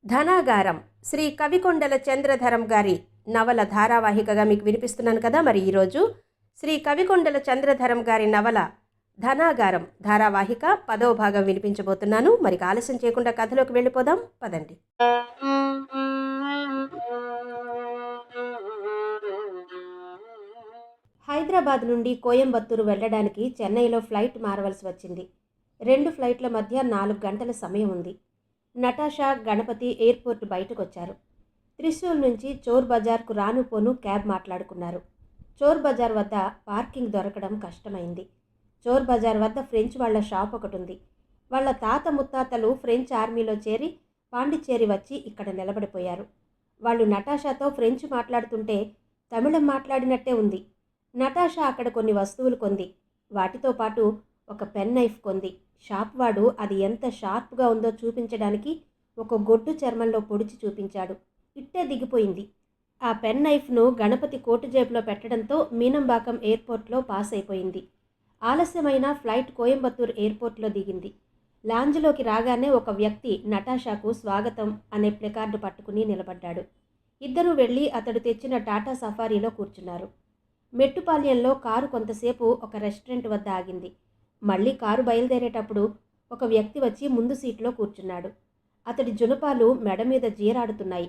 ధనాగారం శ్రీ కవికొండల చంద్రధరం గారి నవల ధారావాహికగా మీకు వినిపిస్తున్నాను కదా. మరి ఈరోజు శ్రీ కవికొండల చంద్రధరం గారి నవల ధనాగారం ధారావాహిక 10వ భాగం వినిపించబోతున్నాను. మరి ఆలస్యం చేయకుండా కథలోకి వెళ్ళిపోదాం పదండి. హైదరాబాద్ నుండి కోయంబత్తూరు వెళ్ళడానికి చెన్నైలో ఫ్లైట్ మారవలసి వచ్చింది. 2 ఫ్లైట్ల మధ్య 4 గంటల సమయం ఉంది. నటాషా, గణపతి ఎయిర్పోర్ట్ బయటకొచ్చారు. త్రిశూల్ నుంచి చోర్ బజార్కు రాను పోను క్యాబ్ మాట్లాడుకున్నారు. చోర్ బజార్ వద్ద పార్కింగ్ దొరకడం కష్టమైంది. చోర్ బజార్ వద్ద ఫ్రెంచ్ వాళ్ల షాప్ ఒకటి ఉంది. వాళ్ల తాత ముత్తాతలు ఫ్రెంచ్ ఆర్మీలో చేరి పాండిచ్చేరి వచ్చి ఇక్కడ నిలబడిపోయారు. వాళ్ళు నటాషాతో ఫ్రెంచ్ మాట్లాడుతుంటే తమిళం మాట్లాడినట్టే ఉంది. నటాషా అక్కడ కొన్ని వస్తువులు కొంది. వాటితో పాటు ఒక పెన్ నైఫ్ కొంది. షాప్ వాడు అది ఎంత షార్ప్గా ఉందో చూపించడానికి ఒక గొడ్డు చర్మంలో పొడిచి చూపించాడు. ఇట్టే దిగిపోయింది. ఆ పెన్ నైఫ్ను గణపతి కోటు జేబులో పెట్టడంతో మీనంబాకం ఎయిర్పోర్ట్లో పాస్ అయిపోయింది. ఆలస్యమైన ఫ్లైట్ కోయంబత్తూరు ఎయిర్పోర్ట్లో దిగింది. లాంజ్లోకి రాగానే ఒక వ్యక్తి నటాషాకు స్వాగతం అనే ప్లకార్డు పట్టుకుని నిలబడ్డాడు. ఇద్దరూ వెళ్ళి అతడు తెచ్చిన టాటా సఫారీలో కూర్చున్నారు. మెట్టుపాల్యంలో కారు కొంతసేపు ఒక రెస్టారెంట్ వద్ద ఆగింది. మళ్ళీ కారు బయలుదేరేటప్పుడు ఒక వ్యక్తి వచ్చి ముందు సీట్లో కూర్చున్నాడు. అతడి జునపాలు మెడ మీద జీరాడుతున్నాయి.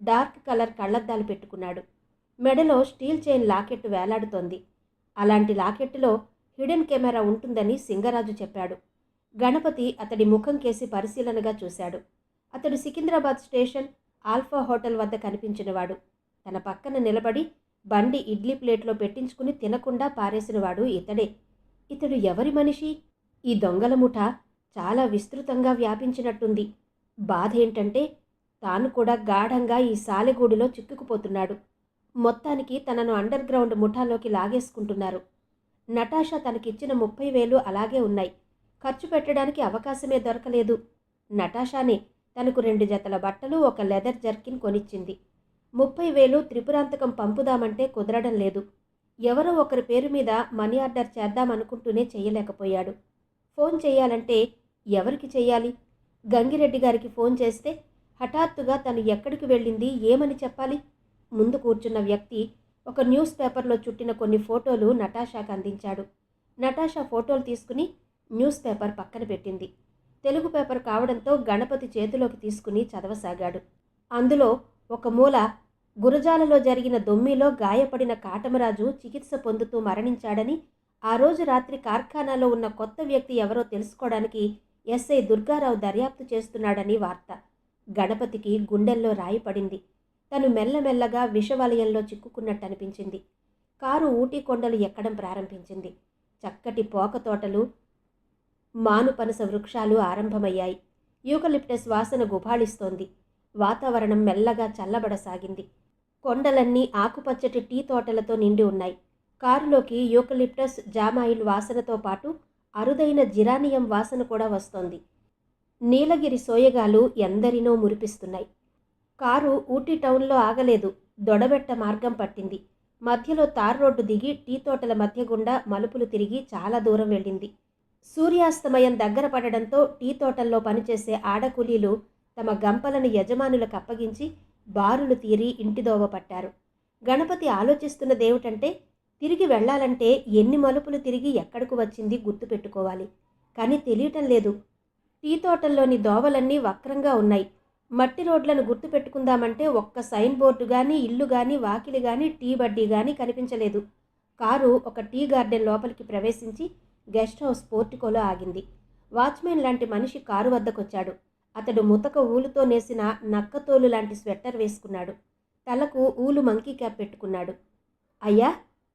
డార్క్ కలర్ కళ్ళద్దాలు పెట్టుకున్నాడు. మెడలో స్టీల్ చైన్ లాకెట్టు వేలాడుతోంది. అలాంటి లాకెట్టులో హిడెన్ కెమెరా ఉంటుందని సింగరాజు చెప్పాడు. గణపతి అతడి ముఖం కేసి పరిశీలనగా చూశాడు. అతడు సికింద్రాబాద్ స్టేషన్ ఆల్ఫా హోటల్ వద్ద కనిపించినవాడు. తన పక్కన నిలబడి బండి ఇడ్లీ ప్లేట్లో పెట్టించుకుని తినకుండా పారేసినవాడు ఇతడే. ఇతడు ఎవరి మనిషి? ఈ దొంగల ముఠ చాలా విస్తృతంగా వ్యాపించినట్టుంది. బాధ ఏంటంటే తాను కూడా గాఢంగా ఈ సాలెగూడులో చిక్కుకుపోతున్నాడు. మొత్తానికి తనను అండర్ గ్రౌండ్ ముఠాలోకి లాగేసుకుంటున్నారు. నటాషా తనకిచ్చిన 30,000 అలాగే ఉన్నాయి. ఖర్చు పెట్టడానికి అవకాశమే దొరకలేదు. నటాషానే తనకు 2 జతల బట్టలు, ఒక లెదర్ జర్కిన్ కొనిచ్చింది. 30,000 త్రిపురాంతకం పంపుదామంటే కుదరడం లేదు. ఎవరో ఒకరి పేరు మీద మనీ ఆర్డర్ చేద్దామనుకుంటూనే చేయలేకపోయాడు. ఫోన్ చేయాలంటే ఎవరికి చెయ్యాలి? గంగిరెడ్డి గారికి ఫోన్ చేస్తే హఠాత్తుగా తను ఎక్కడికి వెళ్ళింది, ఏమని చెప్పాలి? ముందు కూర్చున్న వ్యక్తి ఒక న్యూస్ పేపర్లో చుట్టిన కొన్ని ఫోటోలు నటాషాకు అందించాడు. నటాషా ఫోటోలు తీసుకుని న్యూస్ పేపర్ పక్కన పెట్టింది. తెలుగు పేపర్ కావడంతో గణపతి చేతిలోకి తీసుకుని చదవసాగాడు. అందులో ఒక మూల గురజాలలో జరిగిన దొమ్మిలో గాయపడిన కాటమరాజు చికిత్స పొందుతూ మరణించాడని, ఆ రోజు రాత్రి కార్ఖానాలో ఉన్న కొత్త వ్యక్తి ఎవరో తెలుసుకోవడానికి ఎస్ఐ దుర్గారావు దర్యాప్తు చేస్తున్నాడని వార్త. గణపతికి గుండెల్లో రాయి పడింది. తను మెల్లమెల్లగా విషవలయంలో చిక్కుకున్నట్టనిపించింది. కారు ఊటీ కొండలు ఎక్కడం ప్రారంభించింది. చక్కటి పోక తోటలు, మానుపనస వృక్షాలు ఆరంభమయ్యాయి. యూకలిప్టస్ వాసన గుబాళిస్తోంది. వాతావరణం మెల్లగా చల్లబడసాగింది. కొండలన్నీ ఆకుపచ్చటి టీ తోటలతో నిండి ఉన్నాయి. కారులోకి యూకలిప్టస్, జామాయిల్ వాసనతో పాటు అరుదైన జిరానియం వాసన కూడా వస్తోంది. నీలగిరి సోయగాలు ఎందరినో మురిపిస్తున్నాయి. కారు ఊటీ టౌన్లో ఆగలేదు. దొడబెట్ట మార్గం పట్టింది. మధ్యలో తార్ రోడ్డు దిగి టీ తోటల మధ్య గుండా మలుపులు తిరిగి చాలా దూరం వెళ్ళింది. సూర్యాస్తమయం దగ్గర పడడంతో టీ తోటల్లో పనిచేసే ఆడకూలీలు తమ గంపలను యజమానులకు అప్పగించి బారులు తీరి ఇంటిదోవ పట్టారు. గణపతి ఆలోచిస్తున్నదేమిటంటే తిరిగి వెళ్లాలంటే ఎన్ని మలుపులు తిరిగి ఎక్కడకు వచ్చింది గుర్తుపెట్టుకోవాలి. కానీ తెలియటం లేదు. టీ తోటల్లోని దోవలన్నీ వక్రంగా ఉన్నాయి. మట్టి రోడ్లను గుర్తుపెట్టుకుందామంటే ఒక్క సైన్ బోర్డు కానీ, ఇల్లు కానీ, వాకిలి కానీ, టీ బడ్డీ కానీ కనిపించలేదు. కారు ఒక టీ గార్డెన్ లోపలికి ప్రవేశించి గెస్ట్ హౌస్ పోర్టికోలో ఆగింది. వాచ్మెన్ లాంటి మనిషి కారు వద్దకొచ్చాడు. అతడు ముతక ఊలుతో నేసిన నక్కతోలు లాంటి స్వెట్టర్ వేసుకున్నాడు. తలకు ఊలు మంకీ క్యాప్ పెట్టుకున్నాడు. అయ్యా,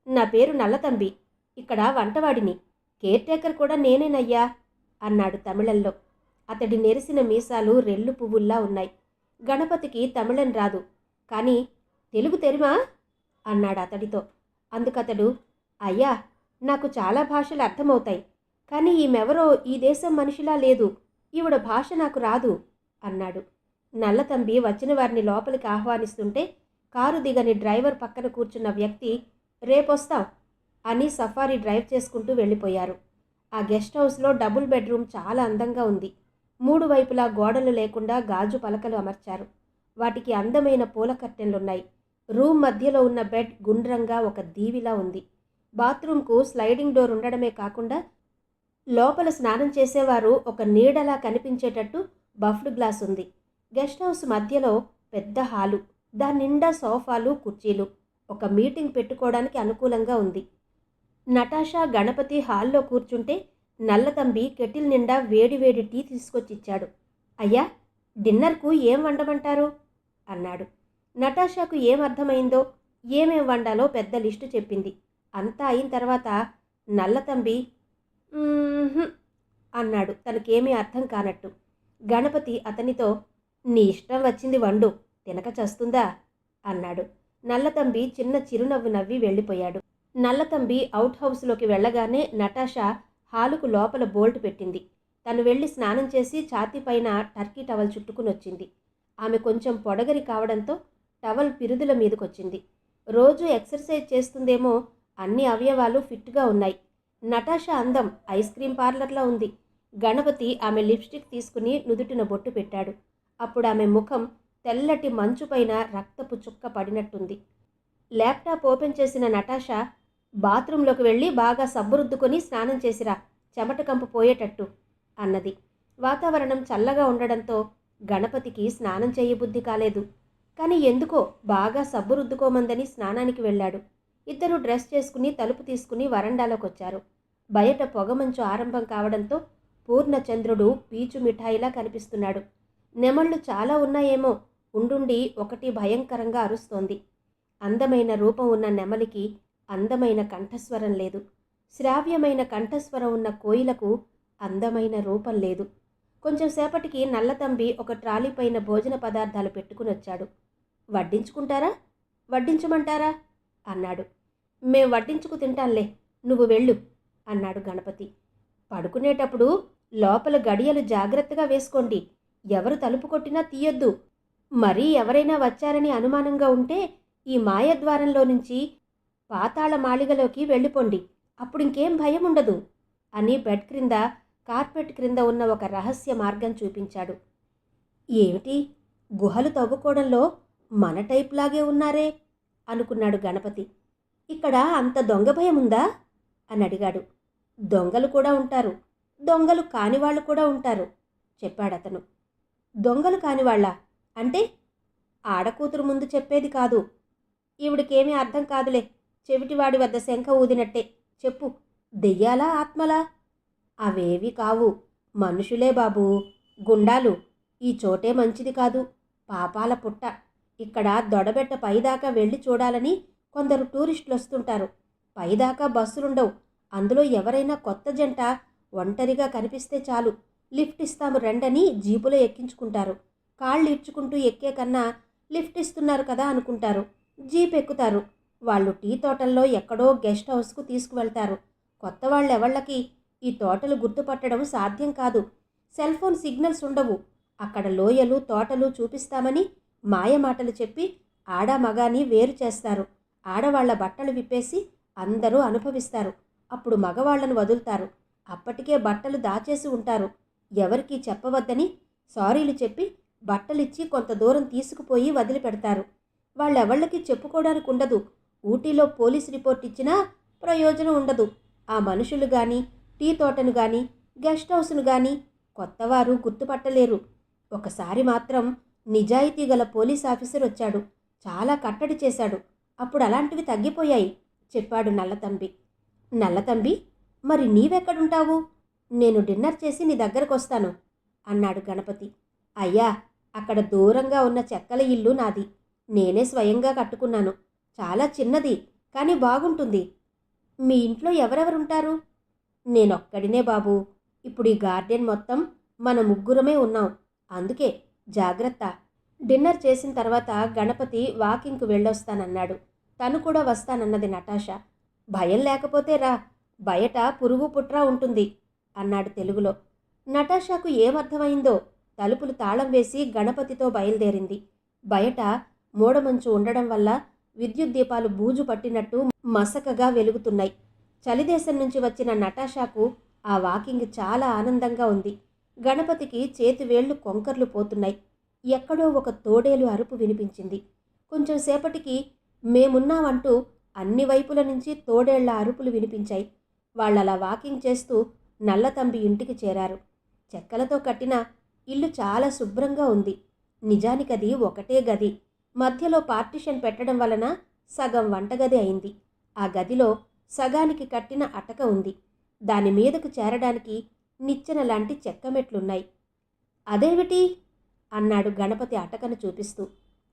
నా పేరు నల్లతంబి. ఇక్కడ వంటవాడిని. కేర్ టేకర్ కూడా నేనేనయ్యా అన్నాడు తమిళంలో. అతడి నెరిసిన మీసాలు రెల్లు పువ్వుల్లా ఉన్నాయి. గణపతికి తమిళం రాదు, కానీ తెలుగు తెరిమా అన్నాడు అతడితో. అందుకతడు, అయ్యా, నాకు చాలా భాషలు అర్థమవుతాయి, కానీ ఈమెవరో ఈ దేశం మనిషిలా లేదు. ఈవిడ భాష నాకు రాదు అన్నాడు. నల్లతంబి వచ్చిన వారిని లోపలికి ఆహ్వానిస్తుంటే కారు దిగని డ్రైవర్ పక్కన కూర్చున్న వ్యక్తి రేపొస్తాం అని సఫారీ డ్రైవ్ చేసుకుంటూ వెళ్ళిపోయారు. ఆ గెస్ట్ హౌస్లో డబుల్ బెడ్రూమ్ చాలా అందంగా ఉంది. మూడు వైపులా గోడలు లేకుండా గాజు పలకలు అమర్చారు. వాటికి అందమైన పూల కర్టెన్లున్నాయి. రూమ్ మధ్యలో ఉన్న బెడ్ గుండ్రంగా ఒక దీవిలా ఉంది. బాత్రూంకు స్లైడింగ్ డోర్ ఉండడమే కాకుండా లోపల స్నానం చేసేవారు ఒక నీడలా కనిపించేటట్టు బఫ్డ్ గ్లాస్ ఉంది. గెస్ట్ హౌస్ మధ్యలో పెద్ద హాలు, దాని నిండా సోఫాలు, కుర్చీలు, ఒక మీటింగ్ పెట్టుకోవడానికి అనుకూలంగా ఉంది. నటాషా, గణపతి హాల్లో కూర్చుంటే నల్లతంబి కెటిల్ నిండా వేడివేడి టీ తీసుకొచ్చిచ్చాడు. అయ్యా, డిన్నర్కు ఏం వండమంటారు అన్నాడు. నటాషాకు ఏం అర్థమైందో, ఏమేం వండాలో పెద్ద లిస్టు చెప్పింది. అంతా అయిన తర్వాత నల్లతంబి అన్నాడు తనకేమీ అర్థం కానట్టు. గణపతి అతనితో, నీ ఇష్టం వచ్చింది వండు, తినక చస్తుందా అన్నాడు. నల్లతంబి చిన్న చిరునవ్వు నవ్వి వెళ్ళిపోయాడు. నల్లతంబి అవుట్ హౌస్లోకి వెళ్ళగానే నటాషా హాలుకు లోపల బోల్ట్ పెట్టింది. తను వెళ్ళి స్నానం చేసి ఛాతీపైన టర్కీ టవల్ చుట్టుకుని వచ్చింది. ఆమె కొంచెం పొడగరి కావడంతో టవల్ పిరుదుల మీదకొచ్చింది. రోజు ఎక్సర్సైజ్ చేస్తుందేమో, అన్ని అవయవాలు ఫిట్గా ఉన్నాయి. నటాషా అందం ఐస్ క్రీం పార్లర్లా ఉంది. గణపతి ఆమె లిప్స్టిక్ తీసుకుని నుదుటిన బొట్టు పెట్టాడు. అప్పుడు ఆమె ముఖం తెల్లటి మంచుపైన రక్తపు చుక్క పడినట్టుంది. ల్యాప్టాప్ ఓపెన్ చేసిన నటాషా, బాత్రూంలోకి వెళ్ళి బాగా సబ్బు రుద్దుకొని స్నానం చేసిరా, చెమట కంపు పోయేటట్టు అన్నది. వాతావరణం చల్లగా ఉండడంతో గణపతికి స్నానం చేయబుద్ధి కాలేదు. కానీ ఎందుకో బాగా సబ్బు రుద్దుకోమందని స్నానానికి వెళ్ళాడు. ఇద్దరు డ్రెస్ చేసుకుని తలుపు తీసుకుని వరండాలోకొచ్చారు. బయట పొగమంచు ఆరంభం కావడంతో పూర్ణచంద్రుడు పీచు మిఠాయిలా కనిపిస్తున్నాడు. నెమళ్ళు చాలా ఉన్నాయేమో, ఉండుండి ఒకటి భయంకరంగా అరుస్తోంది. అందమైన రూపం ఉన్న నెమలికి అందమైన కంఠస్వరం లేదు. శ్రావ్యమైన కంఠస్వరం ఉన్న కోయిలకు అందమైన రూపం లేదు. కొంచెం సేపటికి నల్లతంబి ఒక ట్రాలీ పైన భోజన పదార్థాలు పెట్టుకుని వచ్చాడు. వడ్డించుకుంటారా, వడ్డించమంటారా అన్నాడు. మేం వడ్డించుకు తింటాంలే, నువ్వు వెళ్ళు అన్నాడు గణపతి. పడుకునేటప్పుడు లోపల గడియలు జాగ్రత్తగా వేసుకోండి, ఎవరు తలుపు కొట్టినా తీయొద్దు. మరీ ఎవరైనా వచ్చారని అనుమానంగా ఉంటే ఈ మాయద్వారంలో నుంచి పాతాళ మాళిగలోకి వెళ్ళిపోండి, అప్పుడింకేం భయం ఉండదు అని బెడ్ క్రింద కార్పెట్ క్రింద ఉన్న ఒక రహస్య మార్గం చూపించాడు. ఏమిటి, గుహలు తవ్వుకోవడంలో మన టైప్లాగే ఉన్నారే అనుకున్నాడు గణపతి. ఇక్కడ అంత దొంగ భయం ఉందా అని అడిగాడు. దొంగలు కూడా ఉంటారు, దొంగలు కానివాళ్ళు కూడా ఉంటారు చెప్పాడతను. దొంగలు కానివాళ్ళ అంటే? ఆడకూతురు ముందు చెప్పేది కాదు. ఈవిడికేమీ అర్థం కాదులే, చెవిటివాడి వద్ద శంఖ ఊదినట్టే చెప్పు. దెయ్యాలా, ఆత్మలా? అవేవి కావు, మనుషులే బాబూ, గుండాలు. ఈ చోటే మంచిది కాదు, పాపాల పుట్ట. ఇక్కడ దొడబెట్ట పైదాకా వెళ్ళి చూడాలని కొందరు టూరిస్టులు వస్తుంటారు. పైదాకా బస్సులుండవు. అందులో ఎవరైనా కొత్త జంట ఒంటరిగా కనిపిస్తే చాలు, లిఫ్ట్ ఇస్తాము రండని జీపులో ఎక్కించుకుంటారు. కాళ్ళు ఇడ్చుకుంటూ ఎక్కే కన్నా లిఫ్ట్ ఇస్తున్నారు కదా అనుకుంటారు, జీప్ ఎక్కుతారు. వాళ్ళు టీ తోటల్లో ఎక్కడో గెస్ట్ హౌస్కు తీసుకువెళ్తారు. కొత్త వాళ్ళెవళ్ళకి ఈ తోటలు గుర్తుపట్టడం సాధ్యం కాదు. సెల్ ఫోన్ సిగ్నల్స్ ఉండవు. అక్కడ లోయలు, తోటలు చూపిస్తామని మాయమాటలు చెప్పి ఆడామగాని వేరు చేస్తారు. ఆడవాళ్ల బట్టలు విప్పేసి అందరూ అనుభవిస్తారు. అప్పుడు మగవాళ్లను వదులుతారు. అప్పటికే బట్టలు దాచేసి ఉంటారు. ఎవరికీ చెప్పవద్దని సారీలు చెప్పి బట్టలిచ్చి కొంత దూరం తీసుకుపోయి వదిలిపెడతారు. వాళ్ళెవళ్ళకి చెప్పుకోవడానికి ఉండదు. ఊటీలో పోలీస్ రిపోర్ట్ ఇచ్చినా ప్రయోజనం ఉండదు. ఆ మనుషులు కానీ, టీ తోటను కానీ, గెస్ట్ హౌస్ను కానీ కొత్తవారు గుర్తుపట్టలేరు. ఒకసారి మాత్రం నిజాయితీ గల పోలీస్ ఆఫీసర్ వచ్చాడు, చాలా కట్టడి చేశాడు. అప్పుడు అలాంటివి తగ్గిపోయాయి చెప్పాడు నల్లతంబి. నల్లతంబి, మరి నీవెక్కడుంటావు? నేను డిన్నర్ చేసి నీ దగ్గరకు వస్తాను అన్నాడు గణపతి. అయ్యా, అక్కడ దూరంగా ఉన్న చెక్కల ఇల్లు నాది. నేనే స్వయంగా కట్టుకున్నాను. చాలా చిన్నది, కానీ బాగుంటుంది. మీ ఇంట్లో ఎవరెవరుంటారు? నేనొక్కడినే బాబూ. ఇప్పుడు ఈ గార్డెన్ మొత్తం మన ముగ్గురమే ఉన్నాం. అందుకే జాగ్రత్త. డిన్నర్ చేసిన తర్వాత గణపతి వాకింగ్కు వెళ్ళొస్తానన్నాడు. తను కూడా వస్తానన్నది నటాషా. భయం లేకపోతే రా, బయట పురుగు పుట్రా ఉంటుంది అన్నాడు తెలుగులో. నటాషాకు ఏమర్థమైందో తలుపులు తాళం వేసి గణపతితో బయలుదేరింది. బయట మూడమంచు ఉండడం వల్ల విద్యుత్ దీపాలు బూజు పట్టినట్టు మసకగా వెలుగుతున్నాయి. చలిదేశం నుంచి వచ్చిన నటాషాకు ఆ వాకింగ్ చాలా ఆనందంగా ఉంది. గణపతికి చేతివేళ్లు కొంకర్లు పోతున్నాయి. ఎక్కడో ఒక తోడేలు అరుపు వినిపించింది. కొంచెం సేపటికి మేమున్నామంటూ అన్ని వైపుల నుంచి తోడేళ్ల అరుపులు వినిపించాయి. వాళ్ళలా వాకింగ్ చేస్తూ నల్లతంబి ఇంటికి చేరారు. చెక్కలతో కట్టిన ఇల్లు చాలా శుభ్రంగా ఉంది. నిజానికది ఒకటే గది. మధ్యలో పార్టిషన్ పెట్టడం వలన సగం వంటగది అయింది. ఆ గదిలో సగానికి కట్టిన అటక ఉంది. దాని మీదకు చేరడానికి నిచ్చెన లాంటి చెక్కమెట్లున్నాయి. అదేమిటి? అన్నాడు గణపతి అటకను చూపిస్తూ.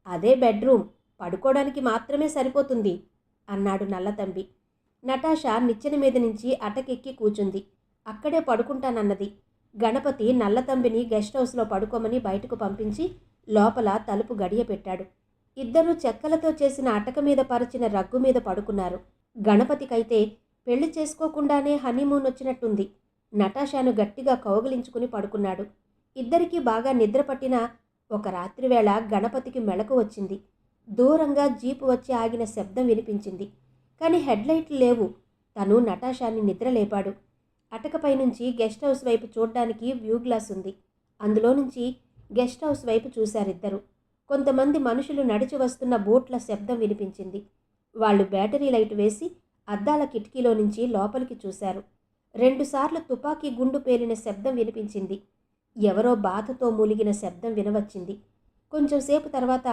అదే బెడ్రూమ్, పడుకోవడానికి మాత్రమే సరిపోతుంది అన్నాడు నల్లతంబి. నటాషా నిచ్చెన మీద నుంచి అటకెక్కి కూచుంది. అక్కడే పడుకుంటానన్నది. గణపతి నల్లతంబిని గెస్ట్ హౌస్లో పడుకోమని బయటకు పంపించి లోపల తలుపు గడియ పెట్టాడు. ఇద్దరూ చెక్కలతో చేసిన అటక మీద పరిచిన రగ్గు మీద పడుకున్నారు. గణపతికైతే పెళ్లి చేసుకోకుండానే హనీమూన్ వచ్చినట్టుంది. నటాషాను గట్టిగా కౌగిలించుకుని పడుకున్నాడు. ఇద్దరికీ బాగా నిద్రపట్టిన ఒక రాత్రివేళ గణపతికి మెలకు వచ్చింది. దూరంగా జీపు వచ్చి ఆగిన శబ్దం వినిపించింది. కానీ హెడ్లైట్లు లేవు. తను నటాషాని నిద్రలేపాడు. అటకపై నుంచి గెస్ట్ హౌస్ వైపు చూడ్డానికి వ్యూ గ్లాస్ ఉంది. అందులో నుంచి గెస్ట్ హౌస్ వైపు చూశారిద్దరు. కొంతమంది మనుషులు నడిచి వస్తున్న బోట్ల శబ్దం వినిపించింది. వాళ్ళు బ్యాటరీ లైట్ వేసి అద్దాల కిటికీలో నుంచి లోపలికి చూశారు. 2 సార్లు తుపాకీ గుండు పేలిన శబ్దం వినిపించింది. ఎవరో బాధతో మూలిగిన శబ్దం వినవచ్చింది. కొంచెంసేపు తర్వాత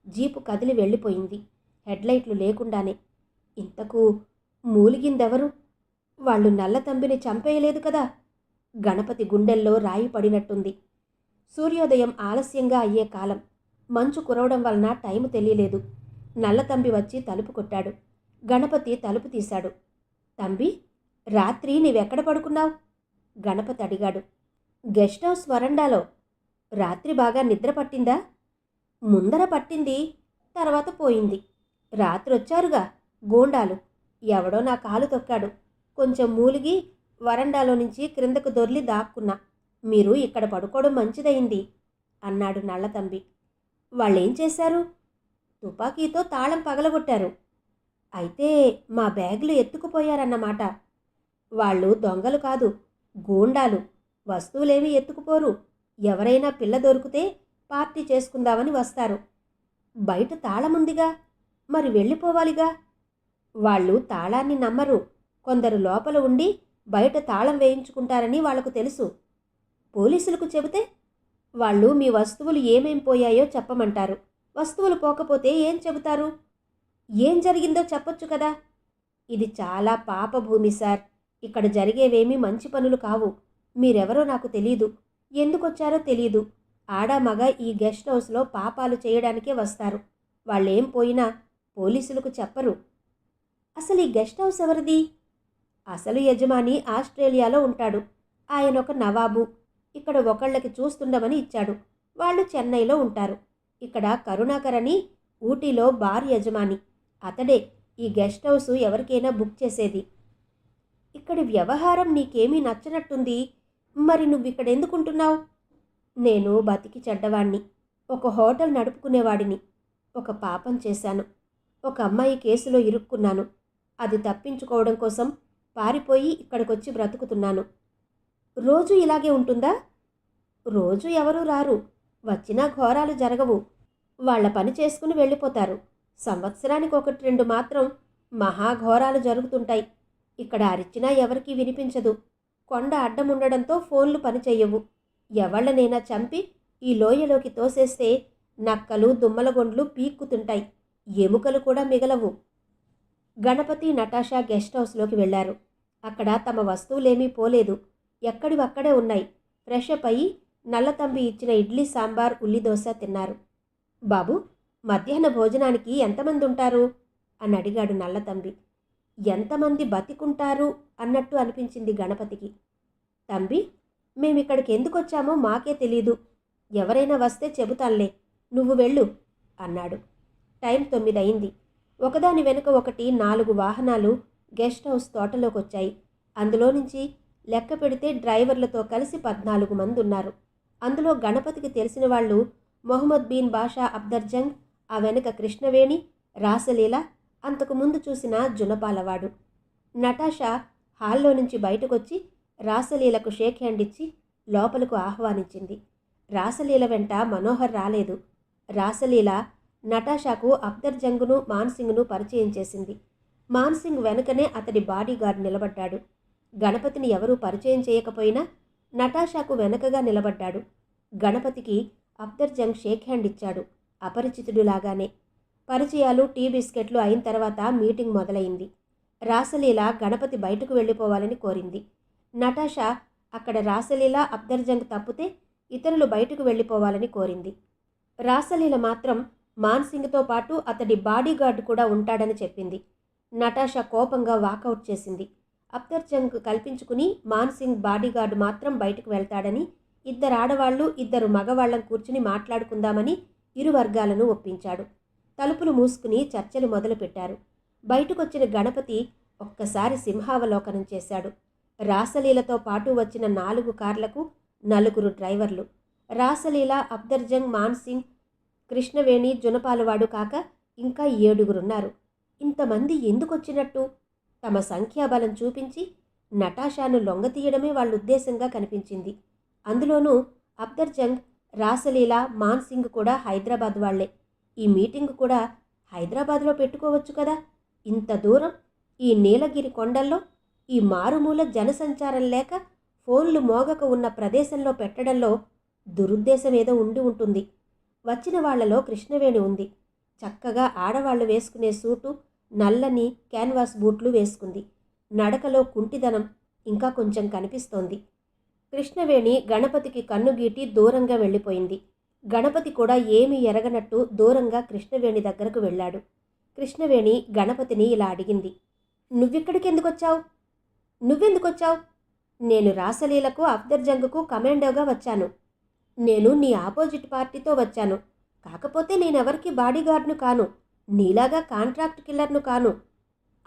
జీపు కదిలి వెళ్ళిపోయింది, హెడ్లైట్లు లేకుండానే. ఇంతకు మూలిగిందెవరు? వాళ్ళు నల్లతంబిని చంపేయలేదు కదా? గణపతి గుండెల్లో రాయి పడినట్టుంది. సూర్యోదయం ఆలస్యంగా అయ్యే కాలం. మంచు కురవడం వలన టైము తెలియలేదు. నల్లతంబి వచ్చి తలుపు కొట్టాడు. గణపతి తలుపు తీశాడు. తంబి, రాత్రి నీవెక్కడ పడుకున్నావు? గణపతి అడిగాడు. గెస్ట్ హౌస్ వరండాలో. రాత్రి బాగా నిద్ర పట్టిందా? ముందర పట్టింది, తర్వాత పోయింది. రాత్రొచ్చారుగా గూండాలు. ఎవడో నా కాలు తొక్కాడు. కొంచెం మూలిగి వరండాలో నుంచి క్రిందకు దొర్లి దాక్కున్నా. మీరు ఇక్కడ పడుకోవడం మంచిదయింది అన్నాడు నల్లతంబి. వాళ్ళేం చేశారు? తుపాకీతో తాళం పగలగొట్టారు. అయితే మా బ్యాగులు ఎత్తుకుపోయారన్నమాట. వాళ్ళు దొంగలు కాదు, గూండాలు. వస్తువులేమీ ఎత్తుకుపోరు. ఎవరైనా పిల్ల దొరికితే పార్టీ చేసుకుందామని వస్తారు. బయట తాళముందిగా, మరి వెళ్ళిపోవాలిగా. వాళ్ళు తాళాన్ని నమ్మరు. కొందరు లోపల ఉండి బయట తాళం వేయించుకుంటారని వాళ్లకు తెలుసు. పోలీసులకు చెబితే వాళ్ళు మీ వస్తువులు ఏమేం పోయాయో చెప్పమంటారు. వస్తువులు పోకపోతే ఏం చెబుతారు? ఏం జరిగిందో చెప్పొచ్చు కదా. ఇది చాలా పాపభూమి సార్. ఇక్కడ జరిగేవేమీ మంచి పనులు కావు. మీరెవరో నాకు తెలీదు, ఎందుకొచ్చారో తెలీదు. ఆడామగ ఈ గెస్ట్ హౌస్లో పాపాలు చేయడానికే వస్తారు. వాళ్ళేం పోయినా పోలీసులకు చెప్పరు. అసలు ఈ గెస్ట్ హౌస్ ఎవరిది? అసలు యజమాని ఆస్ట్రేలియాలో ఉంటాడు. ఆయనొక నవాబు. ఇక్కడ ఒకళ్ళకి చూస్తుండమని ఇచ్చాడు. వాళ్ళు చెన్నైలో ఉంటారు. ఇక్కడ కరుణాకర్ అని ఊటీలో బార్ యజమాని. అతడే ఈ గెస్ట్ హౌస్ ఎవరికైనా బుక్ చేసేది. ఇక్కడి వ్యవహారం నీకేమీ నచ్చనట్టుంది. మరి నువ్విక్కడెందుకుంటున్నావు? నేను బతికి చెడ్డవాణ్ణి. ఒక హోటల్ నడుపుకునేవాడిని. ఒక పాపం చేశాను. ఒక అమ్మాయి కేసులో ఇరుక్కున్నాను. అది తప్పించుకోవడం కోసం పారిపోయి ఇక్కడికొచ్చి బ్రతుకుతున్నాను. రోజు ఇలాగే ఉంటుందా? రోజు ఎవరూ రారు. వచ్చినా ఘోరాలు జరగవు. వాళ్ల పని చేసుకుని వెళ్ళిపోతారు. సంవత్సరానికి 1-2 మాత్రం మహాఘోరాలు జరుగుతుంటాయి. ఇక్కడ అరిచినా ఎవరికీ వినిపించదు. కొండ అడ్డముండడంతో ఫోన్లు పనిచెయ్యవు. ఎవళ్ళనైనా చంపి ఈ లోయలోకి తోసేస్తే నక్కలు దుమ్మలగొండ్లు పీక్కుతుంటాయి. ఎముకలు కూడా మిగలవు. గణపతి నటాషా గెస్ట్ హౌస్లోకి వెళ్లారు. అక్కడ తమ వస్తువులేమీ పోలేదు. ఎక్కడివక్కడే ఉన్నాయి. ఫ్రెష్ అప్ అయి నల్లతంబి ఇచ్చిన ఇడ్లీ సాంబార్ ఉల్లిదోశ తిన్నారు. బాబు, మధ్యాహ్న భోజనానికి ఎంతమంది ఉంటారు అని అడిగాడు నల్లతంబి. ఎంతమంది బతికుంటారు అన్నట్టు అనిపించింది గణపతికి. తంబి, మేమిక్కడికి ఎందుకొచ్చామో మాకే తెలీదు. ఎవరైనా వస్తే చెబుతాన్లే, నువ్వు వెళ్ళు అన్నాడు. టైం 9 అయింది. ఒకదాని వెనుక ఒకటి 4 వాహనాలు గెస్ట్ హౌస్ తోటలోకొచ్చాయి. అందులో నుంచి లెక్క పెడితే డ్రైవర్లతో కలిసి 14 మంది ఉన్నారు. అందులో గణపతికి తెలిసిన వాళ్ళు మొహమ్మద్ బిన్ బాషా అబ్దర్జంగ్, ఆ వెనుక కృష్ణవేణి, రాసలీల, అంతకుముందు చూసిన జునపాలవాడు. నటాషా హాల్లో నుంచి బయటకొచ్చి రాసలీలకు షేక్ హ్యాండ్ ఇచ్చి, లోపలకు ఆహ్వానించింది. రాసలీల వెంట మనోహర్ రాలేదు. రాసలీల నటాషాకు అఫ్దర్జంగ్ను మాన్సింగ్ను పరిచయం చేసింది. మాన్సింగ్ వెనుకనే అతడి బాడీగార్డ్ నిలబడ్డాడు. గణపతిని ఎవరూ పరిచయం చేయకపోయినా నటాషాకు వెనకగా నిలబడ్డాడు. గణపతికి అఫ్దర్జంగ్ షేక్ హ్యాండ్ ఇచ్చాడు, అపరిచితుడులాగానే. పరిచయాలు, టీ బిస్కెట్లు అయిన తర్వాత మీటింగ్ మొదలైంది. రాసలీల గణపతి బయటకు వెళ్ళిపోవాలని కోరింది. నటాషా అక్కడ రాసలీల, అఫ్దర్జంగ్ తప్పితే ఇతరులు బయటకు వెళ్ళిపోవాలని కోరింది. రాసలీల మాత్రం మాన్సింగ్తో పాటు అతడి బాడీగార్డ్ కూడా ఉంటాడని చెప్పింది. నటాషా కోపంగా వాకౌట్ చేసింది. అఫ్దర్జంగ్ కల్పించుకుని మాన్సింగ్ బాడీగార్డు మాత్రం బయటకు వెళ్తాడని, 2 ఆడవాళ్లు 2 మగవాళ్లం కూర్చుని మాట్లాడుకుందామని ఇరు వర్గాలను ఒప్పించాడు. తలుపులు మూసుకుని చర్చలు మొదలుపెట్టారు. బయటకొచ్చిన గణపతి ఒక్కసారి సింహావలోకనం చేశాడు. రాసలీలతో పాటు వచ్చిన 4 కార్లకు 4 డ్రైవర్లు. రాసలీల, అఫ్దర్జంగ్, మాన్సింగ్, కృష్ణవేణి, జునపాలవాడు కాక ఇంకా 7గురున్నారు. ఇంతమంది ఎందుకొచ్చినట్టు? తమ సంఖ్యాబలం చూపించి నటాషాను లొంగతీయడమే వాళ్ళ ఉద్దేశంగా కనిపించింది. అందులోనూ అఫ్దర్జంగ్, రాసలీల, మాన్సింగ్ కూడా హైదరాబాద్ వాళ్లే. ఈ మీటింగ్ కూడా హైదరాబాద్లో పెట్టుకోవచ్చు కదా. ఇంత దూరం ఈ నీలగిరి కొండల్లో, ఈ మారుమూల జనసంచారం లేక ఫోన్లు మోగక ఉన్న ప్రదేశంలో పెట్టడంలో దురుద్దేశం ఏదో ఉండి ఉంటుంది. వచ్చిన వాళ్లలో కృష్ణవేణి ఉంది. చక్కగా ఆడవాళ్లు వేసుకునే సూటు, నల్లని క్యాన్వాస్ బూట్లు వేసుకుంది. నడకలో కుంటిదనం ఇంకా కొంచెం కనిపిస్తోంది. కృష్ణవేణి గణపతికి కన్నుగీటి దూరంగా వెళ్ళిపోయింది. గణపతి కూడా ఏమీ ఎరగనట్టు దూరంగా కృష్ణవేణి దగ్గరకు వెళ్ళాడు. కృష్ణవేణి గణపతిని ఇలా అడిగింది, నువ్విక్కడికెందుకొచ్చావు? నువ్వెందుకొచ్చావు? నేను రాసలీలకు, అఫ్దర్జంగ్కు కమాండోగా వచ్చాను. నేను నీ ఆపోజిట్ పార్టీతో వచ్చాను. కాకపోతే నేనెవరికి బాడీగార్డ్ను కాను, నీలాగా కాంట్రాక్ట్ కిల్లర్ను కాను.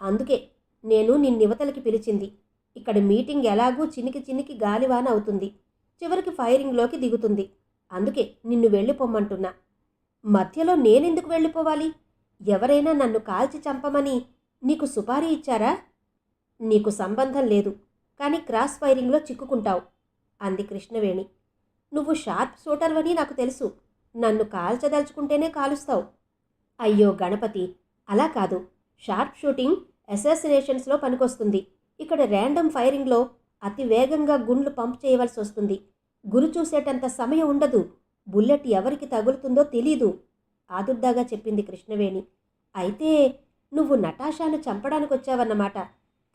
అందుకే నేను నిన్నివతలకి పిలిచింది. ఇక్కడ మీటింగ్ ఎలాగూ చినికి చినికి గాలివాన అవుతుంది, చివరికి ఫైరింగ్లోకి దిగుతుంది. అందుకే నిన్ను వెళ్ళిపోమ్మంటున్నా. మధ్యలో నేనెందుకు వెళ్ళిపోవాలి? ఎవరైనా నన్ను కాల్చి చంపమని నీకు సుపారీ ఇచ్చారా? నీకు సంబంధం లేదు, కానీ క్రాస్ ఫైరింగ్లో చిక్కుకుంటావు అంది కృష్ణవేణి. నువ్వు షార్ప్ షూటర్వని నాకు తెలుసు. నన్ను కాల్చదలుచుకుంటేనే కాలుస్తావు. అయ్యో గణపతి, అలా కాదు. షార్ప్ షూటింగ్ అసాసినేషన్స్లో పనికొస్తుంది. ఇక్కడ ర్యాండమ్ ఫైరింగ్లో అతి వేగంగా గుండ్లు పంప్ చేయవలసి వస్తుంది. గురి చూసేటంత సమయం ఉండదు. బుల్లెట్ ఎవరికి తగులుతుందో తెలీదు ఆదుర్దాగా చెప్పింది కృష్ణవేణి. అయితే నువ్వు నటాషాను చంపడానికి వచ్చావన్నమాట.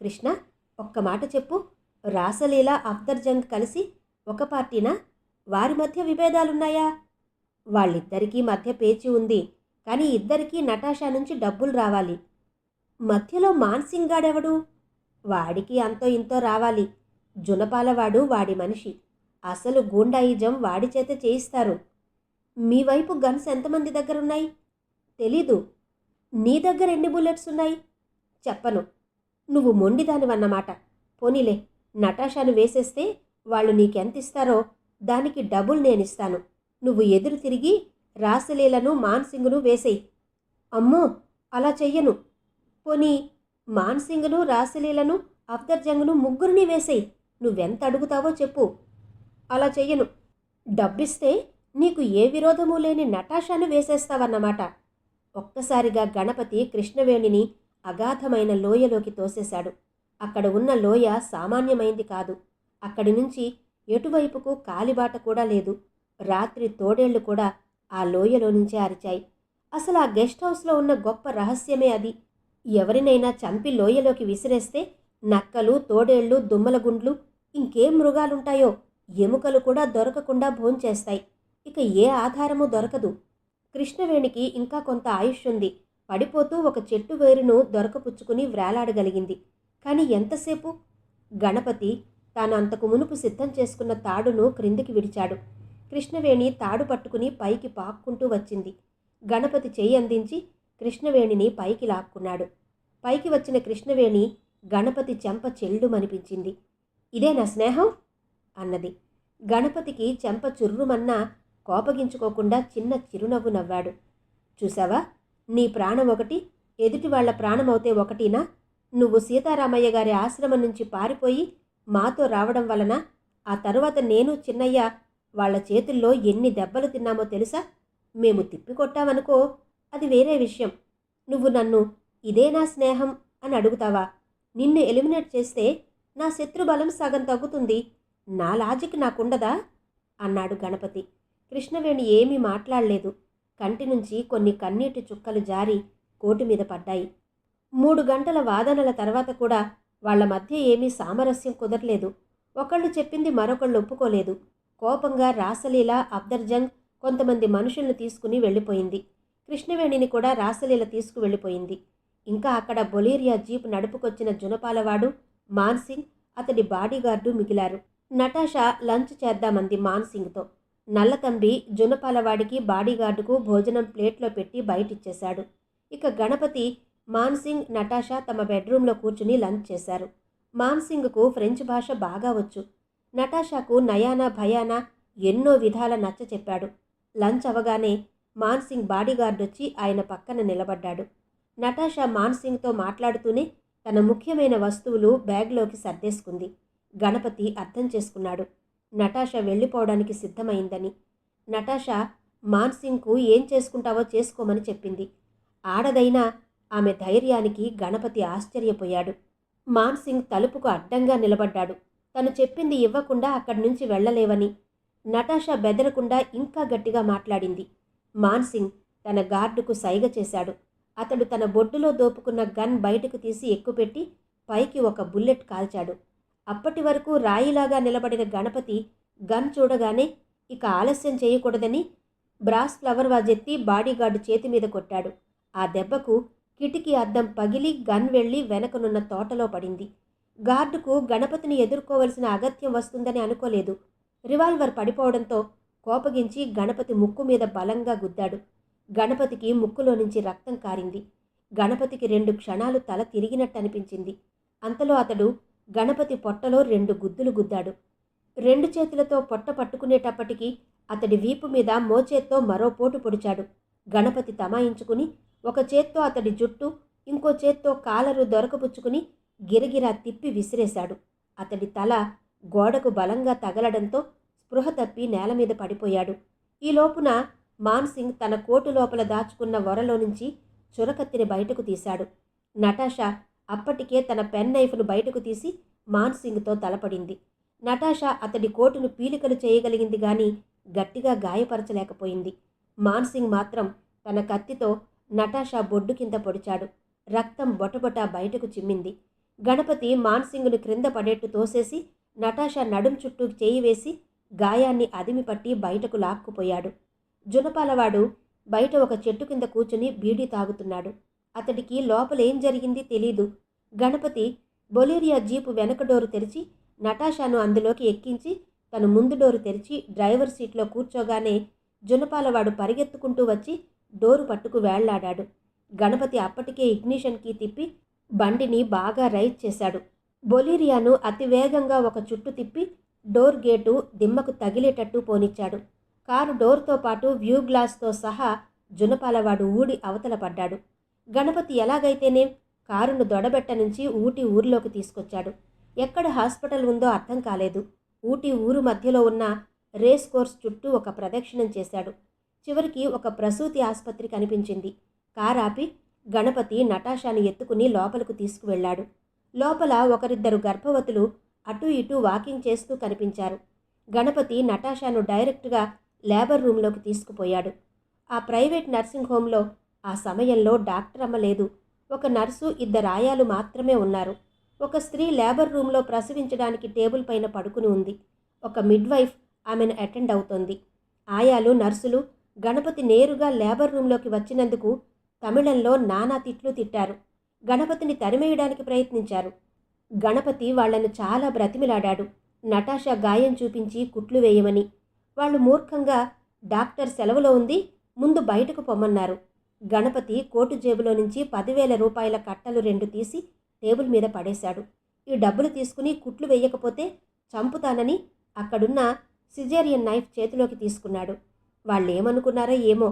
కృష్ణ, ఒక్క మాట చెప్పు. రాసలీల, అఫ్దర్జంగ్ కలిసి ఒక పార్టీనా? వారి మధ్య విభేదాలున్నాయా? వాళ్ళిద్దరికీ మధ్య పేచీ ఉంది, కానీ ఇద్దరికీ నటాషా నుంచి డబ్బులు రావాలి. మధ్యలో మాన్సింగ్ గాడెవడు? వాడికి అంతో ఇంతో రావాలి. జునపాలవాడు వాడి మనిషి. అసలు గూండాయిజం వాడి చేత చేయిస్తారు. మీ వైపు గన్స్ ఎంతమంది దగ్గరున్నాయి? తెలీదు. నీ దగ్గర ఎన్ని బుల్లెట్స్ ఉన్నాయి? చెప్పను. నువ్వు మొండిదానివన్నమాట. పోనీలే, నటాషాను వేసేస్తే వాళ్ళు నీకెంతిస్తారో దానికి డబుల్ నేనిస్తాను. నువ్వు ఎదురు తిరిగి రాసలీలను, మాన్సింగ్ను వేసేయి. అమ్మో, అలా చెయ్యను. పోనీ మాన్సింగ్ను, రాసలీలను, అఫ్దర్జంగ్ను ముగ్గురిని వేసేయి. నువ్వెంత అడుగుతావో చెప్పు. అలా చెయ్యను. డబ్బిస్తే నీకు ఏ విరోధమూ లేని నటాషాను వేసేస్తావన్నమాట. ఒక్కసారిగా గణపతి కృష్ణవేణిని అగాధమైన లోయలోకి తోసేశాడు. అక్కడ ఉన్న లోయ సామాన్యమైంది కాదు. అక్కడి నుంచి ఎటువైపుకు కాలిబాట కూడా లేదు. రాత్రి తోడేళ్లు కూడా ఆ లోయలో నుంచే అరిచాయి. అసలు ఆ గెస్ట్ హౌస్లో ఉన్న గొప్ప రహస్యమే అది. ఎవరినైనా చంపి లోయలోకి విసిరేస్తే నక్కలు, తోడేళ్లు, దుమ్మలగుండ్లు, ఇంకేం మృగాలుంటాయో ఎముకలు కూడా దొరకకుండా భోంచేస్తాయి. ఇక ఏ ఆధారమూ దొరకదు. కృష్ణవేణికి ఇంకా కొంత ఆయుష్ ఉంది. పడిపోతూ ఒక చెట్టు వేరును దొరకపుచ్చుకుని వ్రేలాడగలిగింది. కానీ ఎంతసేపు? గణపతి తాను అంతకు మునుపు సిద్ధం చేసుకున్న తాడును క్రిందికి విడిచాడు. కృష్ణవేణి తాడు పట్టుకుని పైకి పాక్కుంటూ వచ్చింది. గణపతి చెయ్యి అందించి కృష్ణవేణిని పైకి లాక్కున్నాడు. పైకి వచ్చిన కృష్ణవేణి గణపతి చెంప చెల్లుమనిపించింది. ఇదే నా స్నేహం అన్నది. గణపతికి చెంప చుర్రుమన్నా కోపగించుకోకుండా చిన్న చిరునవ్వు నవ్వాడు. చూసావా, నీ ప్రాణం ఒకటి, ఎదుటి వాళ్ల ప్రాణమవుతే ఒకటినా? నువ్వు సీతారామయ్య గారి ఆశ్రమం నుంచి పారిపోయి మాతో రావడం వలన ఆ తరువాత నేను చిన్నయ్య వాళ్ళ చేతుల్లో ఎన్ని దెబ్బలు తిన్నామో తెలుసా? మేము తిప్పికొట్టామనుకో, అది వేరే విషయం. నువ్వు నన్ను ఇదేనా స్నేహం అని అడుగుతావా? నిన్ను ఎలిమినేట్ చేస్తే నా శత్రుబలం సగం తగ్గుతుంది. నా లాజిక్ నాకుండదా? అన్నాడు గణపతి. కృష్ణవేణి ఏమీ మాట్లాడలేదు. కంటి నుంచి కొన్ని కన్నీటి చుక్కలు జారి కోటు మీద పడ్డాయి. 3 గంటల వాదనల తర్వాత కూడా వాళ్ల మధ్య ఏమీ సామరస్యం కుదరలేదు. ఒకళ్ళు చెప్పింది మరొకళ్ళు ఒప్పుకోలేదు. కోపంగా రాసలీల, అఫ్దర్జంగ్ కొంతమంది మనుషుల్ని తీసుకుని వెళ్ళిపోయింది. కృష్ణవేణిని కూడా రాసలీల తీసుకువెళ్ళిపోయింది. ఇంకా అక్కడ బొలీరియా జీప్ నడుపుకొచ్చిన జునపాలవాడు, మాన్సింగ్, అతడి బాడీగార్డు మిగిలారు. నటాషా లంచ్ చేద్దామంది మాన్సింగ్తో. నల్లతంబి జునపాలవాడికి, బాడీగార్డుకు భోజనం ప్లేట్లో పెట్టి బయటిచ్చేశాడు. ఇక గణపతి, మాన్సింగ్, నటాషా తమ బెడ్రూంలో కూర్చుని లంచ్ చేశారు. మాన్సింగ్కు ఫ్రెంచ్ భాష బాగా వచ్చు. నటాషాకు నయానా భయానా ఎన్నో విధాల నచ్చ చెప్పాడు. లంచ్ అవగానే మాన్సింగ్ బాడీగార్డొచ్చి ఆయన పక్కన నిలబడ్డాడు. నటాషా మాన్సింగ్తో మాట్లాడుతూనే తన ముఖ్యమైన వస్తువులు బ్యాగ్లోకి సర్దేసుకుంది. గణపతి అర్థం చేసుకున్నాడు నటాషా వెళ్ళిపోవడానికి సిద్ధమైందని. నటాషా మాన్సింగ్కు ఏం చేసుకుంటావో చేసుకోమని చెప్పింది. ఆడదైనా ఆమె ధైర్యానికి గణపతి ఆశ్చర్యపోయాడు. మాన్సింగ్ తలుపుకు అడ్డంగా నిలబడ్డాడు. తను చెప్పింది ఇవ్వకుండా అక్కడి నుంచి వెళ్లలేవని. నటాషా బెదరకుండా ఇంకా గట్టిగా మాట్లాడింది. మాన్సింగ్ తన గార్డుకు సైగ చేశాడు. అతడు తన బొడ్డులో దోపుకున్న గన్ బయటకు తీసి ఎక్కుపెట్టి పైకి ఒక బుల్లెట్ కాల్చాడు. అప్పటి వరకు రాయిలాగా నిలబడిన గణపతి గన్ చూడగానే ఇక ఆలస్యం చేయకూడదని బ్రాస్ ఫ్లవర్ వాజెత్తి బాడీగార్డు చేతి మీద కొట్టాడు. ఆ దెబ్బకు కిటికీ అద్దం పగిలి గన్ వెళ్లి వెనకనున్న తోటలో పడింది. గార్డుకు గణపతిని ఎదుర్కోవలసిన అగత్యం వస్తుందని అనుకోలేదు. రివాల్వర్ పడిపోవడంతో కోపగించి గణపతి ముక్కు మీద బలంగా గుద్దాడు. గణపతికి ముక్కులో నుంచి రక్తం కారింది. గణపతికి 2 క్షణాలు తల తిరిగినట్టు అనిపించింది. అంతలో అతడు గణపతి పొట్టలో 2 గుద్దులు గుద్దాడు. 2 చేతులతో పొట్ట పట్టుకునేటప్పటికీ అతడి వీపు మీద మోచేత్తో మరో పోటు పొడిచాడు. గణపతి తమాయించుకుని ఒక చేత్తో అతడి జుట్టు, ఇంకో చేత్తో కాలరు దొరకపుచ్చుకుని గిరగిరా తిప్పి విసిరేశాడు. అతడి తల గోడకు బలంగా తగలడంతో స్పృహ తప్పి నేలమీద పడిపోయాడు. ఈ లోపున మాన్సింగ్ తన కోటు లోపల దాచుకున్న వరలో నుంచి చురకత్తిని బయటకు తీశాడు. నటాషా అప్పటికే తన పెన్ నైఫ్ను బయటకు తీసి మాన్సింగ్తో తలపడింది. నటాషా అతడి కోటును పీలికలు చేయగలిగింది గాని గట్టిగా గాయపరచలేకపోయింది. మాన్సింగ్ మాత్రం తన కత్తితో నటాషా బొడ్డు కింద పొడిచాడు. రక్తం బొటబొట బయటకు చిమ్మింది. గణపతి మాన్సింగ్ను క్రింద పడేట్టు తోసేసి నటాషా నడుం చుట్టూ చేయి వేసి గాయాన్ని అదిమిపట్టి బయటకు లాక్కుపోయాడు. జునపాలవాడు బయట ఒక చెట్టు కింద కూర్చుని బీడీ తాగుతున్నాడు. అతడికి లోపలేం జరిగింది తెలీదు. గణపతి బొలీరియా జీపు వెనక డోరు తెరిచి నటాషాను అందులోకి ఎక్కించి తను ముందు డోరు తెరిచి డ్రైవర్ సీట్లో కూర్చోగానే జునపాలవాడు పరిగెత్తుకుంటూ వచ్చి డోరు పట్టుకు వేళ్లాడాడు. గణపతి అప్పటికే ఇగ్నిషన్ కీ తిప్పి బండిని బాగా రైజ్ చేశాడు. బొలీరియాను అతివేగంగా ఒక చుట్టు తిప్పి డోర్ గేటు దిమ్మకు తగిలేటట్టు పోనిచ్చాడు. కారు డోర్తో పాటు వ్యూ గ్లాస్తో సహా జునపాలవాడు ఊడి అవతల పడ్డాడు. గణపతి ఎలాగైతేనేం కారును దొడబెట్ట నుంచి ఊటీ ఊరిలోకి తీసుకొచ్చాడు. ఎక్కడ హాస్పిటల్ ఉందో అర్థం కాలేదు. ఊటీ ఊరు మధ్యలో ఉన్న రేస్ కోర్స్ చుట్టూ ఒక ప్రదక్షిణం చేశాడు. చివరికి ఒక ప్రసూతి ఆసుపత్రి కనిపించింది. కారాపి గణపతి నటాషాని ఎత్తుకుని లోపలకు తీసుకువెళ్లాడు. లోపల ఒకరిద్దరు గర్భవతులు అటూ ఇటూ వాకింగ్ చేస్తూ కనిపించారు. గణపతి నటాషాను డైరెక్ట్గా లేబర్ రూంలోకి తీసుకుపోయాడు. ఆ ప్రైవేట్ నర్సింగ్ హోంలో ఆ సమయంలో డాక్టర్ అమ్మ లేదు. ఒక నర్సు, 2 ఆయాలు మాత్రమే ఉన్నారు. ఒక స్త్రీ లేబర్ రూంలో ప్రసవించడానికి టేబుల్ పైన పడుకుని ఉంది. ఒక మిడ్వైఫ్ ఆమెను అటెండ్ అవుతోంది. ఆయాలు, నర్సులు గణపతి నేరుగా లేబర్ రూంలోకి వచ్చినందుకు తమిళంలో నానా తిట్లు తిట్టారు. గణపతిని తరిమేయడానికి ప్రయత్నించారు. గణపతి వాళ్లను చాలా బ్రతిమిలాడాడు. నటాషా గాయం చూపించి కుట్లు వేయమని. వాళ్ళు మూర్ఖంగా డాక్టర్ సెలవులో ఉంది, ముందు బయటకు పొమ్మన్నారు. గణపతి కోటు జేబులో నుంచి 10,000 రూపాయల కట్టలు 2 తీసి టేబుల్ మీద పడేశాడు. ఈ డబ్బులు తీసుకుని కుట్లు వేయకపోతే చంపుతానని అక్కడున్న సిజేరియన్ నైఫ్ చేతిలోకి తీసుకున్నాడు. వాళ్ళేమనుకున్నారో ఏమో,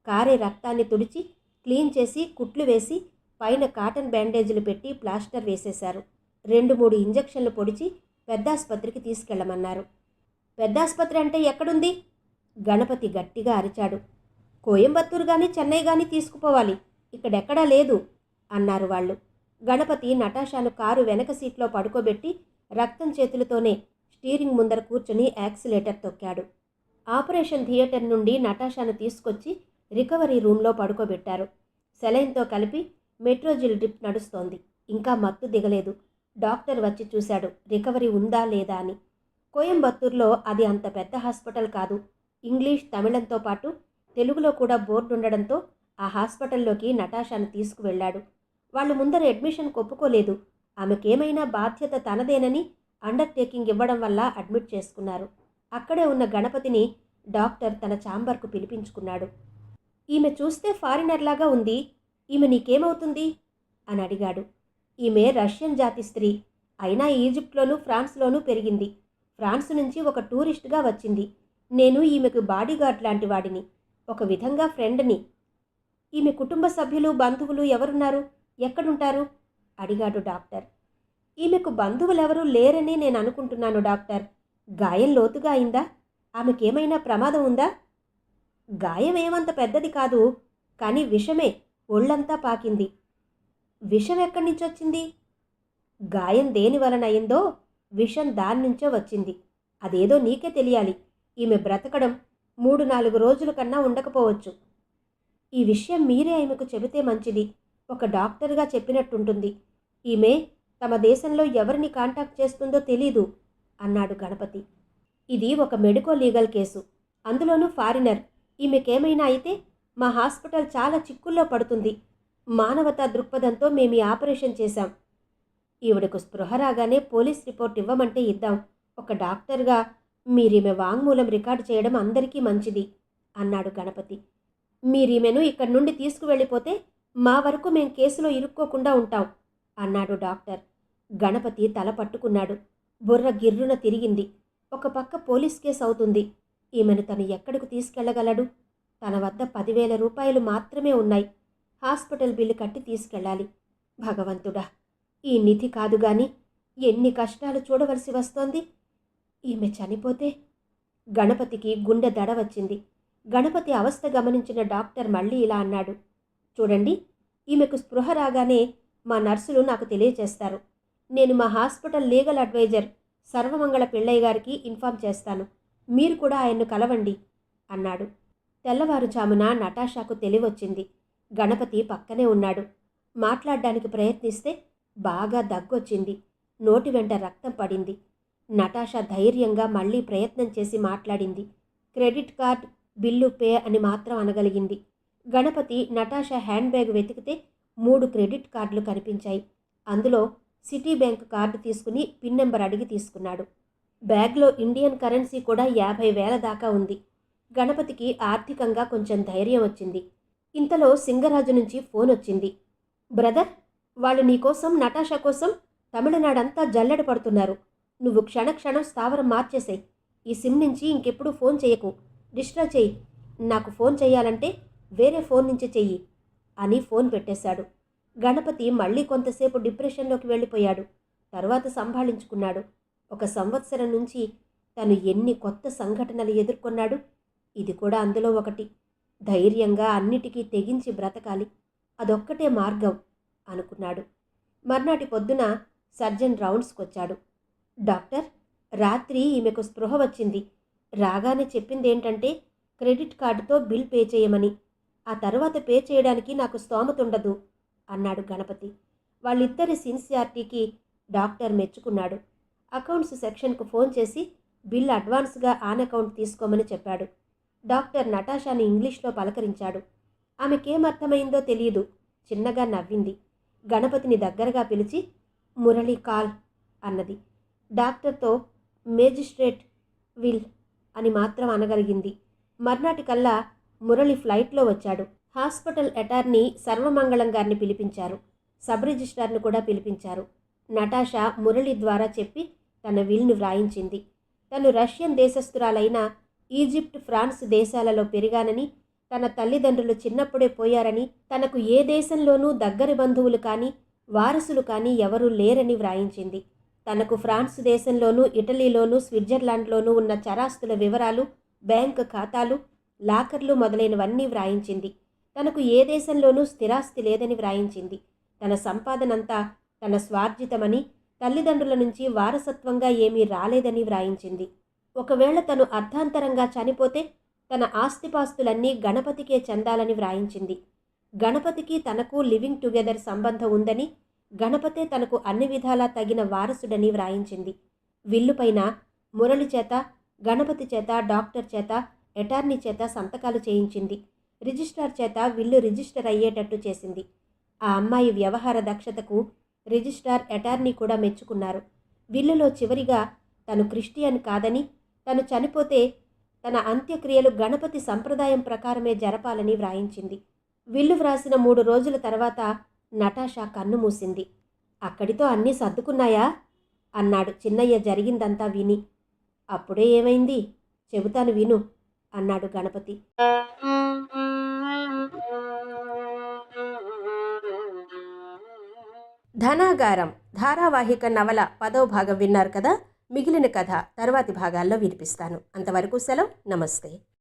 కారే రక్తాన్ని తుడిచి క్లీన్ చేసి కుట్లు వేసి పైన కాటన్ బ్యాండేజీలు పెట్టి ప్లాస్టర్ వేసేశారు. 2-3 ఇంజెక్షన్లు పొడిచి పెద్దాసుపత్రికి తీసుకెళ్లమన్నారు. పెద్ద ఆసుపత్రి అంటే ఎక్కడుంది? గణపతి గట్టిగా అరిచాడు. కోయంబత్తూరు గాని చెన్నై గాని తీసుకుపోవాలి, ఇక్కడెక్కడా లేదు అన్నారు వాళ్ళు. గణపతి నటాషాను కారు వెనక సీట్లో పడుకోబెట్టి రక్తం చేతులతోనే స్టీరింగ్ ముందర కూర్చుని యాక్సిలేటర్ తొక్కాడు. ఆపరేషన్ థియేటర్ నుండి నటాషాను తీసుకొచ్చి రికవరీ రూమ్లో పడుకోబెట్టారు. సెలైన్తో కలిపి మెట్రోజిల్ డ్రిప్ నడుస్తోంది. ఇంకా మత్తు దిగలేదు. డాక్టర్ వచ్చి చూశాడు రికవరీ ఉందా లేదా అని. కోయంబత్తూరులో అది అంత పెద్ద హాస్పిటల్ కాదు. ఇంగ్లీష్, తమిళంతో పాటు తెలుగులో కూడా బోర్డు ఉండడంతో ఆ హాస్పిటల్లోకి నటాషాను తీసుకువెళ్లాడు. వాళ్ళు ముందర అడ్మిషన్ ఒప్పుకోలేదు. ఆమెకేమైనా బాధ్యత తనదేనని అండర్టేకింగ్ ఇవ్వడం వల్ల అడ్మిట్ చేసుకున్నారు. అక్కడే ఉన్న గణపతిని డాక్టర్ తన ఛాంబర్కు పిలిపించుకున్నాడు. ఈమె చూస్తే ఫారినర్లాగా ఉంది, ఈమె నీకేమవుతుంది అని అడిగాడు. ఈమె రష్యన్ జాతి స్త్రీ, అయినా ఈజిప్ట్లోనూ ఫ్రాన్స్లోనూ పెరిగింది. ఫ్రాన్స్ నుంచి ఒక టూరిస్ట్గా వచ్చింది. నేను ఈమెకు బాడీగార్డ్ లాంటి వాడిని, ఒక విధంగా ఫ్రెండ్ని. ఈమె కుటుంబ సభ్యులు, బంధువులు ఎవరున్నారు, ఎక్కడుంటారు అడిగాడు డాక్టర్. ఈమెకు బంధువులెవరూ లేరని నేను అనుకుంటున్నాను డాక్టర్. గాయం లోతుగా అయిందా? ఆమెకేమైనా ప్రమాదం ఉందా? గాయం ఏమంత పెద్దది కాదు, కానీ విషమే ఒళ్ళంతా పాకింది. విషం ఎక్కడి నుంచి వచ్చింది? గాయం దేని వలన అయిందో విషం దాని నుంచో వచ్చింది. అదేదో నీకే తెలియాలి. ఈమె బ్రతకడం 3-4 రోజుల కన్నా ఉండకపోవచ్చు. ఈ విషయం మీరే ఆమెకు చెబితే మంచిది. ఒక డాక్టర్గా చెప్పినట్టుంటుంది. ఈమె తమ దేశంలో ఎవరిని కాంటాక్ట్ చేస్తుందో తెలీదు అన్నాడు గణపతి. ఇది ఒక మెడికో లీగల్ కేసు, అందులోనూ ఫారినర్. ఈమెకేమైనా అయితే మా హాస్పిటల్ చాలా చిక్కుల్లో పడుతుంది. మానవతా దృక్పథంతో మేము ఈ ఆపరేషన్ చేశాం. ఈవిడకు స్పృహ రాగానే పోలీస్ రిపోర్ట్ ఇవ్వమంటే ఇద్దాం. ఒక డాక్టర్గా మీరీమె వాంగ్మూలం రికార్డు చేయడం అందరికీ మంచిది అన్నాడు గణపతి. మీరీమెను ఇక్కడి నుండి తీసుకువెళ్ళిపోతే మా వరకు మేం కేసులో ఇరుక్కోకుండా ఉంటాం అన్నాడు డాక్టర్. గణపతి తల పట్టుకున్నాడు. బుర్ర గిర్రున తిరిగింది. ఒక పక్క పోలీస్ కేసు అవుతుంది. ఈమెను తను ఎక్కడికి తీసుకెళ్లగలడు? తన వద్ద 10,000 రూపాయలు మాత్రమే ఉన్నాయి. హాస్పిటల్ బిల్లు కట్టి తీసుకెళ్ళాలి. భగవంతుడా, ఈ నిధి కాదు గాని ఎన్ని కష్టాలు చూడవలసి వస్తోంది. ఈమె చనిపోతే? గణపతికి గుండె దడ వచ్చింది. గణపతి అవస్థ గమనించిన డాక్టర్ మళ్ళీ ఇలా అన్నాడు. చూడండి, ఈమెకు స్పృహ రాగానే మా నర్సులు నాకు తెలియచేస్తారు. నేను మా హాస్పిటల్ లీగల్ అడ్వైజర్ సర్వమంగళ పిళ్ళయ్య గారికి ఇన్ఫామ్ చేస్తాను. మీరు కూడా ఆయన్ను కలవండి అన్నాడు. తెల్లవారుజామున నటాషాకు తెలివొచ్చింది. గణపతి పక్కనే ఉన్నాడు. మాట్లాడ్డానికి ప్రయత్నిస్తే బాగా దగ్గొచ్చింది. నోటి వెంట రక్తం పడింది. నటాషా ధైర్యంగా మళ్ళీ ప్రయత్నం చేసి మాట్లాడింది. క్రెడిట్ కార్డ్, బిల్లు పే అని మాత్రం అనగలిగింది. గణపతి నటాషా హ్యాండ్ బ్యాగ్ వెతికితే 3 క్రెడిట్ కార్డులు కనిపించాయి. అందులో సిటీ బ్యాంక్ కార్డు తీసుకుని పిన్ నెంబర్ అడిగి తీసుకున్నాడు. బ్యాగ్లో ఇండియన్ కరెన్సీ కూడా 50,000 దాకా ఉంది. గణపతికి ఆర్థికంగా కొంచెం ధైర్యం వచ్చింది. ఇంతలో సింగరాజు నుంచి ఫోన్ వచ్చింది. బ్రదర్, వాళ్ళు నీకోసం, నటాషా కోసం తమిళనాడంతా జల్లెడ పడుతున్నారు. నువ్వు క్షణక్షణం స్థావరం మార్చేసేయ్. ఈ సిమ్ నుంచి ఇంకెప్పుడు ఫోన్ చేయకు. డిస్టర్బ్ చెయ్యి. నాకు ఫోన్ చెయ్యాలంటే వేరే ఫోన్ నుంచి చెయ్యి అని ఫోన్ పెట్టేశాడు. గణపతి మళ్ళీ కొంతసేపు డిప్రెషన్లోకి వెళ్ళిపోయాడు. తర్వాత సంభాళించుకున్నాడు. 1 సంవత్సరం నుంచి తను ఎన్ని కొత్త సంఘటనలు ఎదుర్కొన్నాడు. ఇది కూడా అందులో ఒకటి. ధైర్యంగా అన్నిటికీ తెగించి బ్రతకాలి, అదొక్కటే మార్గం అనుకున్నాడు. మర్నాటి పొద్దున సర్జన్ రౌండ్స్కొచ్చాడు. డాక్టర్, రాత్రి ఈమెకు స్పృహ వచ్చింది. రాగానే చెప్పిందేంటంటే క్రెడిట్ కార్డుతో బిల్ పే చేయమని. ఆ తర్వాత పే చేయడానికి నాకు స్తోమతుండదు అన్నాడు గణపతి. వాళ్ళిద్దరి సిన్సియారిటీకి డాక్టర్ మెచ్చుకున్నాడు. అకౌంట్స్ సెక్షన్కు ఫోన్ చేసి బిల్ అడ్వాన్స్గా ఆన్ అకౌంట్ తీసుకోమని చెప్పాడు. డాక్టర్ నటాషాని ఇంగ్లీష్లో పలకరించాడు. ఆమెకేమర్థమైందో తెలియదు. చిన్నగా నవ్వింది. గణపతిని దగ్గరగా పిలిచి మురళి కాల్ అన్నది. డాక్టర్తో మేజిస్ట్రేట్ విల్ అని మాత్రం అనగలిగింది. మర్నాటికల్లా మురళి ఫ్లైట్లో వచ్చాడు. హాస్పిటల్ అటార్నీ సర్వమంగళం గారిని పిలిపించారు. సబ్ రిజిస్ట్రార్ను కూడా పిలిపించారు. నటాషా మురళి ద్వారా చెప్పి తన విల్ను వ్రాయించింది. తను రష్యన్ దేశస్థురాలైన ఈజిప్ట్, ఫ్రాన్స్ దేశాలలో పెరిగానని, తన తల్లిదండ్రులు చిన్నప్పుడే పోయారని, తనకు ఏ దేశంలోనూ దగ్గరి బంధువులు కానీ వారసులు కానీ ఎవరూ లేరని వ్రాయించింది. తనకు ఫ్రాన్స్ దేశంలోనూ, ఇటలీలోనూ, స్విట్జర్లాండ్లోనూ ఉన్న చరాస్తుల వివరాలు, బ్యాంకు ఖాతాలు, లాకర్లు మొదలైనవన్నీ వ్రాయించింది. తనకు ఏ దేశంలోనూ స్థిరాస్తి లేదని వ్రాయించింది. తన సంపాదనంతా తన స్వార్జితమని, తల్లిదండ్రుల నుంచి వారసత్వంగా ఏమీ రాలేదని వ్రాయించింది. ఒకవేళ తను అర్ధాంతరంగా చనిపోతే తన ఆస్తిపాస్తులన్నీ గణపతికే చెందాలని వ్రాయించింది. గణపతికి తనకు లివింగ్ టుగెదర్ సంబంధం ఉందని, గణపతే తనకు అన్ని విధాలా తగిన వారసుడని వ్రాయించింది. విల్లుపైన మురళి చేత, గణపతి చేత, డాక్టర్ చేత, అటార్నీ చేత సంతకాలు చేయించింది. రిజిస్ట్రార్ చేత విల్లు రిజిస్టర్ అయ్యేటట్టు చేసింది. ఆ అమ్మాయి వ్యవహార దక్షతకు రిజిస్ట్రార్, అటార్నీ కూడా మెచ్చుకున్నారు. విల్లులో చివరిగా తను క్రిస్టియన్ కాదని, తను చనిపోతే తన అంత్యక్రియలు గణపతి సంప్రదాయం ప్రకారమే జరపాలని వ్రాయించింది. విల్లు వ్రాసిన 3 రోజుల తర్వాత నటాషా కన్ను మూసింది. అక్కడితో అన్నీ సర్దుకున్నాయా అన్నాడు చిన్నయ్య జరిగిందంతా విని. అప్పుడే ఏమైంది, చెబుతాను విను అన్నాడు గణపతి. ధనాగారం ధారావాహిక నవల 10వ భాగం విన్నారు కదా. మిగిలిన కథ తర్వాతి భాగాల్లో వినిపిస్తాను. అంతవరకు సెలవు. నమస్తే.